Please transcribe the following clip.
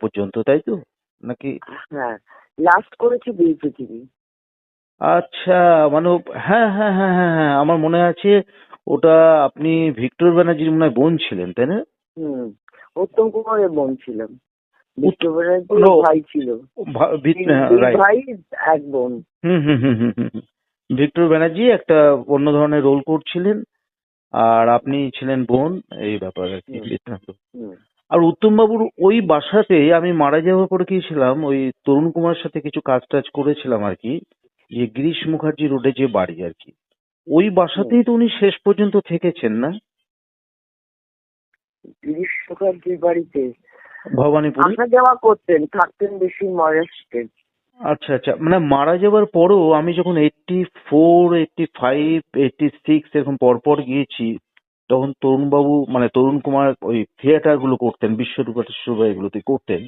পর্যন্ত, তাই তো নাকি? হ্যাঁ, লাস্ট করেছি দুই পৃথিবী। আচ্ছা, মানে হ্যাঁ হ্যাঁ হ্যাঁ হ্যাঁ হ্যাঁ, আমার মনে আছে। ওটা আপনি ভিক্টর ব্যানার্জির মনে হয় বোন ছিলেন, তাই না? হুম, উত্তম কুমারের বোন ছিলাম। উত- বিষ্ণু ব্যানার্জির নো, ভাই ছিল। দুই রাইট। ভাই, এক বোন। হুম হুম হুম হুম হুম হুম। ভিক্টর ব্যানার্জি একটা অন্য ধরনের রোল করছিলেন, আর আপনি ছিলেন বোন। এই ব্যাপার আর কি, হুম বৃত্তান্ত। হুম আর উত্তম বাবুর ওই বাসাতে আমি মারা যাওয়ার পরে গিয়েছিলাম, ওই তরুণ কুমার সাথে কিছু কাজ টাজ করেছিলাম আর কি, যে গিরিশ মুখার্জি রোডে যে বাড়ি আর কি, ওই হুম। বাসাতেই তো উনি শেষ পর্যন্ত থেকেছেন না? গিরিশ মুখার্জির বাড়িতে ভবানীপুরে। আসা যাওয়া করতেন, থাকতেন বেশি মহারাষ্ট্রে। আচ্ছা আচ্ছা, মানে মারা যাওয়ার পরও আমি যখন 84, 85, 86 এরকম পরপর গিয়েছি, তখন তরুণবাবু মানে তরুণ কুমার ওই থিয়েটার গুলো করতেন, বিশ্বরূপা টিশ্বরূপা এগুলোতে করতেন।